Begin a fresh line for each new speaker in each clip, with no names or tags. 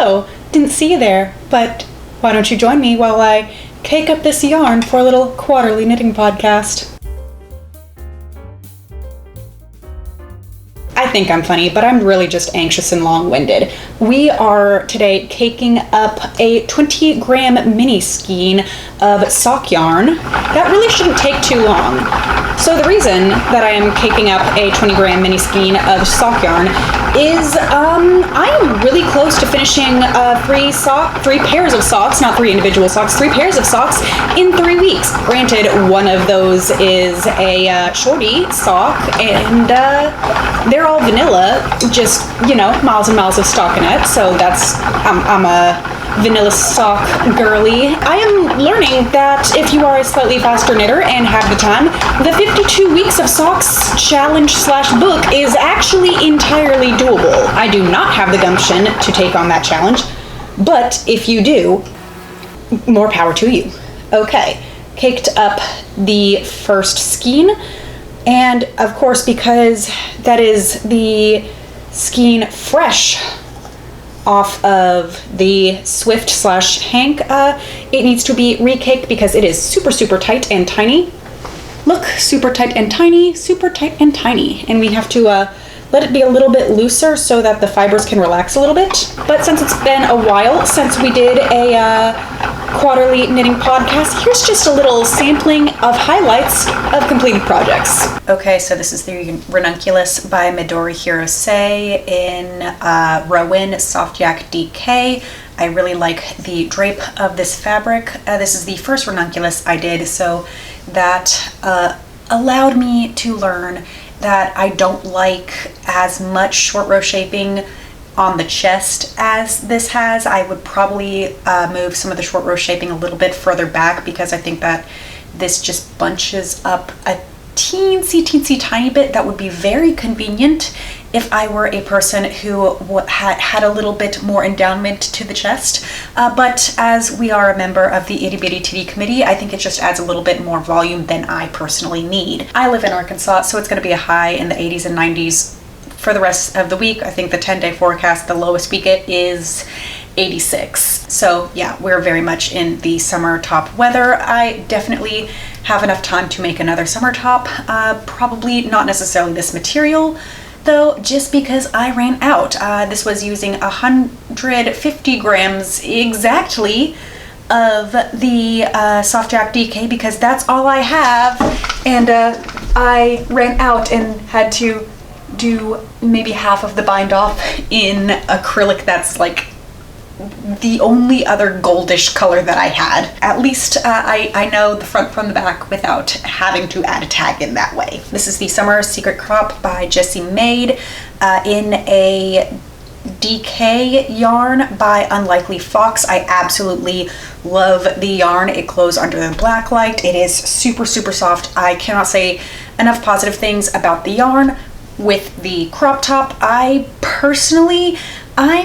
hello, didn't see you there, but why don't you join me while I cake up this yarn for a little Quaderly knitting podcast. I think I'm funny, but I'm really just anxious and long-winded. We are today caking up a 20-gram mini skein of sock yarn. That really shouldn't take too long. So the reason that I am caking up a 20-gram mini skein of sock yarn is I am really close to finishing three pairs of socks, not three individual socks, 3 pairs of socks in 3 weeks. Granted, one of those is a shorty sock, and they're all vanilla, just, miles and miles of stockinette, so I'm a vanilla sock girly. I am learning that if you are a slightly faster knitter and have the time, the 52 weeks of socks challenge / book is actually entirely doable. I do not have the gumption to take on that challenge, but if you do, more power to you. Okay, caked up the first skein, and of course, because that is the skein fresh off of the Swift / Hank, it needs to be recaked because it is super, super tight and tiny. Look, super tight and tiny, super tight and tiny. And we have to let it be a little bit looser so that the fibers can relax a little bit. But since it's been a while since we did a Quaderly knitting podcast, here's just a little sampling of highlights of completed projects. Okay, so this is the Ranunculus by Midori Hirose in Rowan Soft Yak DK. I really like the drape of this fabric. This is the first Ranunculus I did, so that allowed me to learn that I don't like as much short row shaping on the chest as this has. I would probably move some of the short row shaping a little bit further back because I think that this just bunches up a teensy tiny bit. That would be very convenient if I were a person who had a little bit more endowment to the chest, but as we are a member of the Itty Bitty Titty Committee, I think it just adds a little bit more volume than I personally need. I live in Arkansas, so it's going to be a high in the 80s and 90s for the rest of the week. I think the 10-day forecast, the lowest we get is 86. So yeah, we're very much in the summer top weather. I definitely have enough time to make another summer top, probably not necessarily this material though, just because I ran out. This was using 150 grams exactly of the Soft Yak DK because that's all I have, and I ran out and had to do maybe half of the bind off in acrylic that's like the only other goldish color that I had. At least I know the front from the back without having to add a tag in that way. This is the Summer Secret Crop by Jessie Maid in a DK yarn by Unlikely Fox. I absolutely love the yarn. It glows under the black light. It is super, super soft. I cannot say enough positive things about the yarn. With the crop top, I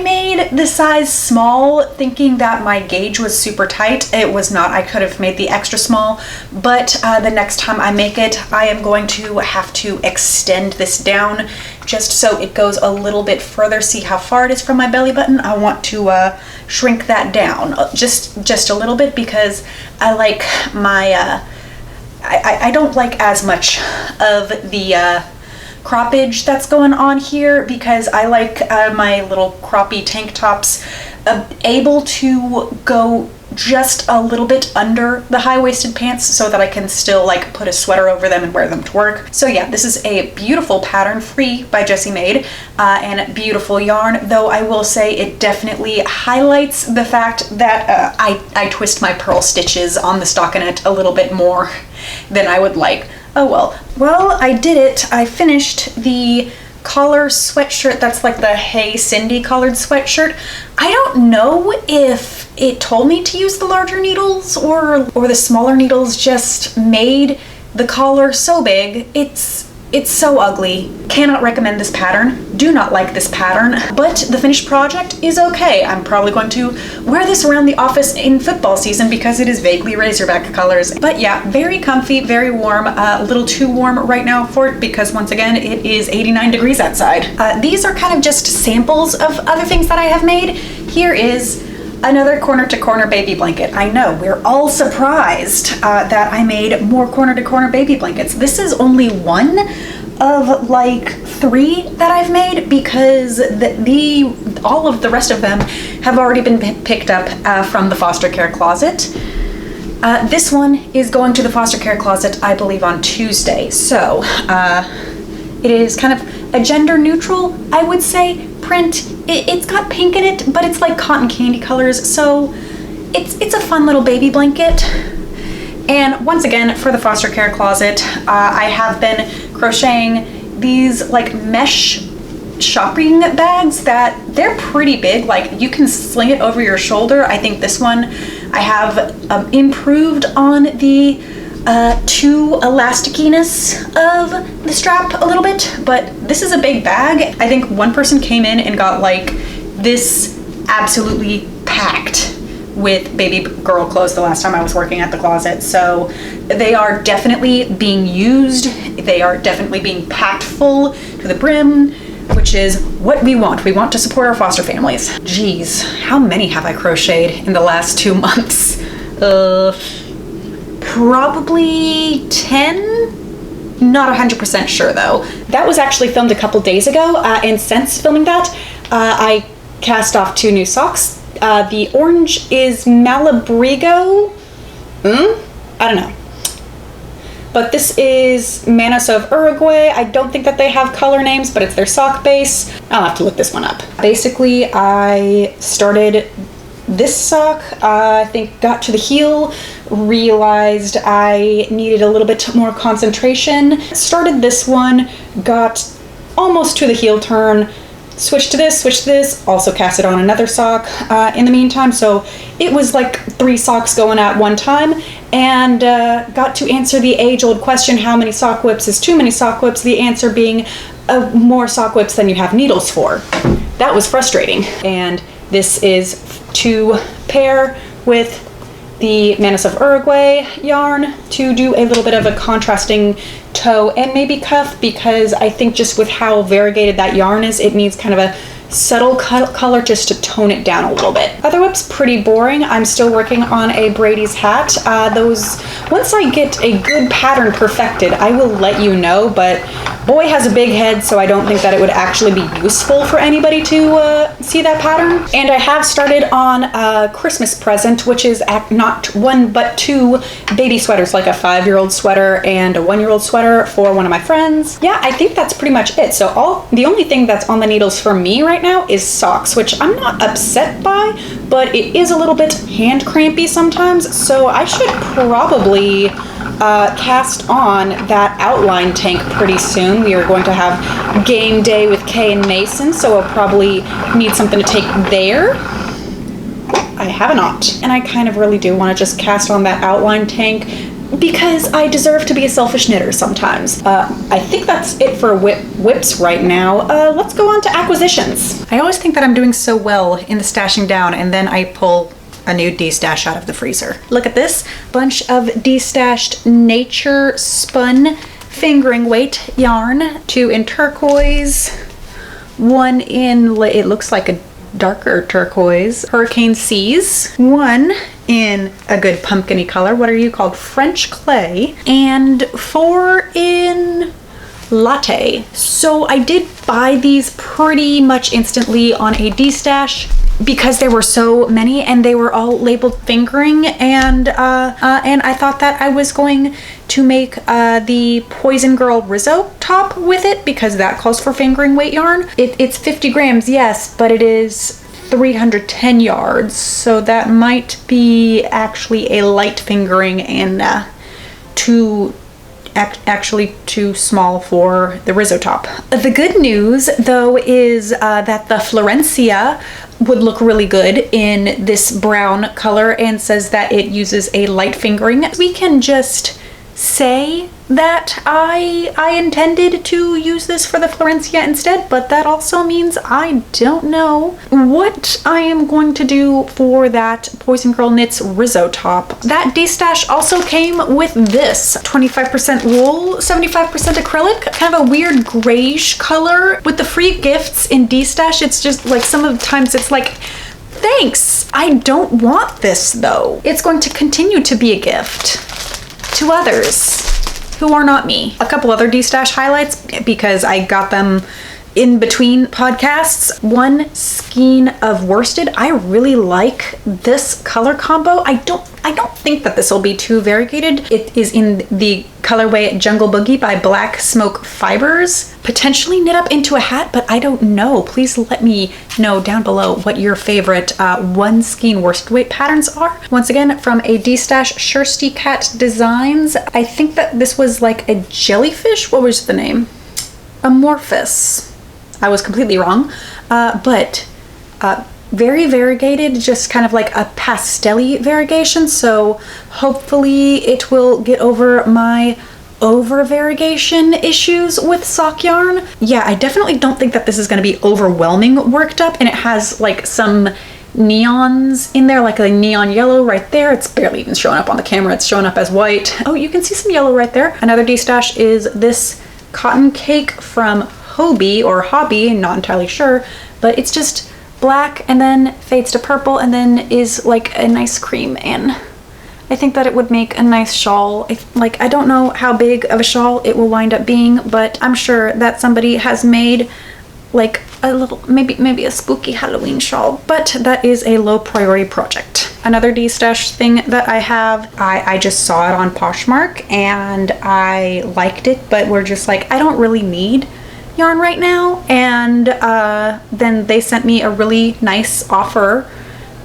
made the size small thinking that my gauge was super tight. It was not. I could have made the extra small, but the next time I make it, I am going to have to extend this down just so it goes a little bit further. See how far it is from my belly button? I want to shrink that down just a little bit because I like my, I don't like as much of the croppage that's going on here because I like my little croppy tank tops able to go just a little bit under the high-waisted pants so that I can still like put a sweater over them and wear them to work. So yeah, this is a beautiful pattern, free by Jessie Maid, and beautiful yarn, though I will say it definitely highlights the fact that I twist my purl stitches on the stockinette a little bit more than I would like. Oh well. Well, I did it. I finished the collar sweatshirt. That's like the Hey Cindy collared sweatshirt. I don't know if it told me to use the larger needles or the smaller needles just made the collar so big. It's so ugly. Cannot recommend this pattern. Do not like this pattern, but the finished project is okay. I'm probably going to wear this around the office in football season because it is vaguely Razorback colors. But yeah, very comfy, very warm, a little too warm right now for it because once again, it is 89 degrees outside. These are kind of just samples of other things that I have made. Here is another corner to corner baby blanket. I know, we're all surprised that I made more corner to corner baby blankets. This is only one of like 3 that I've made because all of the rest of them have already been picked up from the foster care closet. This one is going to the foster care closet, I believe, on Tuesday. So it is kind of a gender neutral, I would say, print. It's got pink in it, but it's like cotton candy colors. So it's a fun little baby blanket. And once again, for the foster care closet, I have been crocheting these like mesh shopping bags that they're pretty big. Like you can sling it over your shoulder. I think this one I have improved on the too elasticiness of the strap a little bit, but this is a big bag. I think one person came in and got like this absolutely packed with baby girl clothes the last time I was working at the closet. So they are definitely being used. They are definitely being packed full to the brim, which is what we want. We want to support our foster families. Jeez, how many have I crocheted in the last 2 months? Probably 10? Not 100% sure though. That was actually filmed a couple days ago, and since filming that, I cast off 2 new socks. The orange is Malabrigo. I don't know. But this is Manos of Uruguay. I don't think that they have color names, but it's their sock base. I'll have to look this one up. Basically, I started this sock, I think got to the heel, realized I needed a little bit more concentration. Started this one, got almost to the heel turn, switched to this, also cast it on another sock in the meantime. So it was like 3 socks going at one time, and got to answer the age-old question, how many sock whips is too many sock whips? The answer being more sock whips than you have needles for. That was frustrating. And this is to pair with the Manos of Uruguay yarn to do a little bit of a contrasting toe and maybe cuff, because I think just with how variegated that yarn is, it needs kind of a subtle color just to tone it down a little bit. Other whips, pretty boring. I'm still working on a Brady's hat. Once I get a good pattern perfected, I will let you know, but boy has a big head, so I don't think that it would actually be useful for anybody to see that pattern. And I have started on a Christmas present, which is not 1 but 2 baby sweaters, like a 5-year-old sweater and a 1-year-old sweater for one of my friends. Yeah, I think that's pretty much it. So the only thing that's on the needles for me right now is socks, which I'm not upset by, but it is a little bit hand crampy sometimes, so I should probably cast on that outline tank pretty soon. We are going to have game day with Kay and Mason, so I'll probably need something to take there. I have a knot, and I kind of really do want to just cast on that outline tank because I deserve to be a selfish knitter sometimes. I think that's it for whips right now. Let's go on to acquisitions. I always think that I'm doing so well in the stashing down, and then I pull a new de-stash out of the freezer. Look at this bunch of de-stashed nature spun fingering weight yarn. 2 in turquoise, 1 in, it looks like a darker turquoise, Hurricane Seas, 1 in a good pumpkin-y color, what are you called, French clay, and 4 in latte. So I did buy these pretty much instantly on a de-stash because there were so many and they were all labeled fingering, and I thought that I was going to make the Poison Girl Rizzo top with it because that calls for fingering weight yarn. It's 50 grams, yes, but it is 310 yards, so that might be actually a light fingering and actually too small for the Rizzo top. The good news though is that the Florencia would look really good in this brown color, and says that it uses a light fingering. We can just say that I intended to use this for the Florencia instead, but that also means I don't know what I am going to do for that Poison Girl Knits Rizzo top. That de-stash also came with this 25% wool, 75% acrylic, kind of a weird grayish color. With the free gifts in de-stash, it's just like sometimes it's like thanks. I don't want this though. It's going to continue to be a gift to others who are not me. A couple other D-stash highlights because I got them in between podcasts. One skein of worsted. I really like this color combo. I don't think that this will be too variegated. It is in the colorway Jungle Boogie by Black Smoke Fibers. Potentially knit up into a hat, but I don't know. Please let me know down below what your favorite one skein worsted weight patterns are. Once again, from a D-stash Shirsty Cat Designs. I think that this was like a jellyfish. What was the name? Amorphous. I was completely wrong, but very variegated, just kind of like a pastel-y variegation, so hopefully it will get over my over-variegation issues with sock yarn. Yeah, I definitely don't think that this is going to be overwhelming worked up, and it has like some neons in there, like a neon yellow right there. It's barely even showing up on the camera. It's showing up as white. Oh, you can see some yellow right there. Another D-stash is this cotton cake from Hobby or Hobby, not entirely sure, but it's just black and then fades to purple and then is like a nice cream, and I think that it would make a nice shawl. I don't know how big of a shawl it will wind up being, but I'm sure that somebody has made like a little, maybe a spooky Halloween shawl, but that is a low priority project. Another D-stash thing that I have, I just saw it on Poshmark and I liked it, but we're just like, I don't really need yarn right now, and then they sent me a really nice offer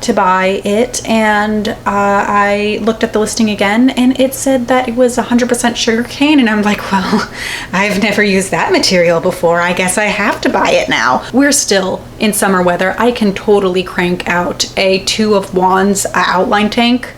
to buy it, and I looked at the listing again and it said that it was 100% sugarcane, and I'm like, well, I've never used that material before. I guess I have to buy it now. We're still in summer weather. I can totally crank out a 2 of Wands outline tank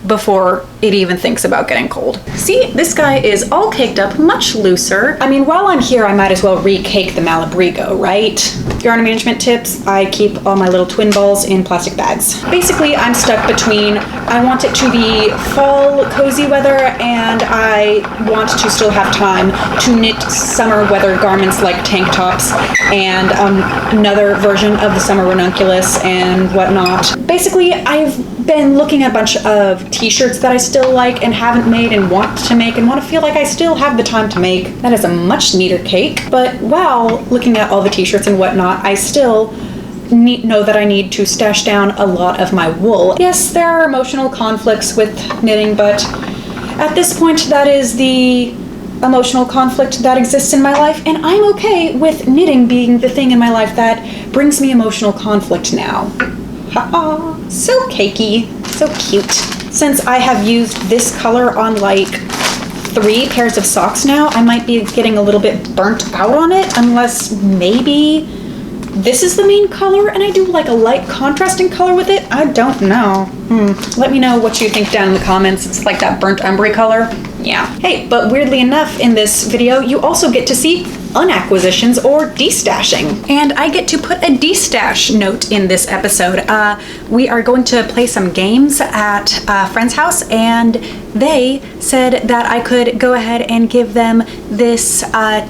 before it even thinks about getting cold. See, this guy is all caked up, much looser. I mean, while I'm here, I might as well re-cake the Malabrigo, right? Yarn management tips, I keep all my little twin balls in plastic bags. Basically, I'm stuck between, I want it to be fall cozy weather and I want to still have time to knit summer weather garments like tank tops and another version of the summer ranunculus and whatnot. Basically, I've been looking at a bunch of t-shirts that I still like and haven't made and want to make and want to feel like I still have the time to make. That is a much neater cake, but while looking at all the t-shirts and whatnot, I still know that I need to stash down a lot of my wool. Yes, there are emotional conflicts with knitting, but at this point that is the emotional conflict that exists in my life, and I'm okay with knitting being the thing in my life that brings me emotional conflict now. Ha-ha. So cakey, so cute. Since I have used this color on like 3 pairs of socks now, I might be getting a little bit burnt out on it, unless maybe this is the main color and I do like a light contrasting color with it. I don't know. Let me know what you think down in the comments. It's like that burnt umbre color. Yeah. Hey, but weirdly enough, in this video, you also get to see unacquisitions or destashing. And I get to put a destash note in this episode. We are going to play some games at a friend's house, and they said that I could go ahead and give them this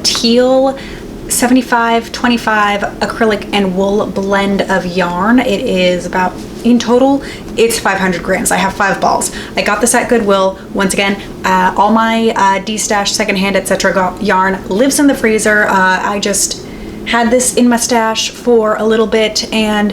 teal 75-25 acrylic and wool blend of yarn. It is about, in total, it's 500 grams. I have 5 balls. I got this at Goodwill. Once again, all my D-stash, secondhand, etc. yarn lives in the freezer. I just had this in my stash for a little bit and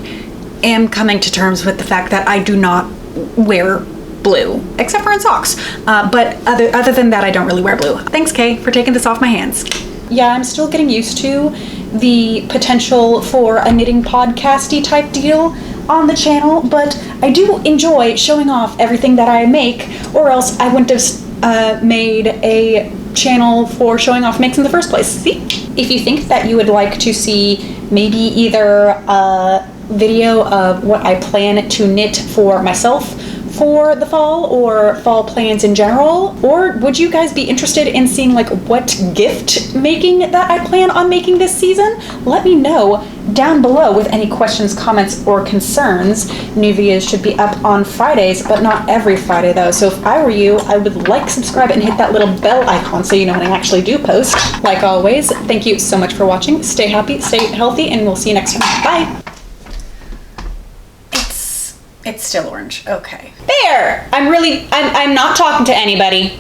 am coming to terms with the fact that I do not wear blue, except for in socks. But other than that, I don't really wear blue. Thanks, Kay, for taking this off my hands. Yeah, I'm still getting used to the potential for a knitting podcasty type deal on the channel, but I do enjoy showing off everything that I make, or else I wouldn't have made a channel for showing off makes in the first place. See? If you think that you would like to see maybe either a video of what I plan to knit for myself for the fall or fall plans in general, or would you guys be interested in seeing like what gift making that I plan on making this season? Let me know down below with any questions, comments, or concerns. New videos should be up on Fridays, but not every Friday though. So if I were you, I would like, subscribe, and hit that little bell icon so you know when I actually do post. Like always, thank you so much for watching. Stay happy, stay healthy, and we'll see you next time. Bye! It's
It's still orange. Okay.
There! I'm not talking to anybody.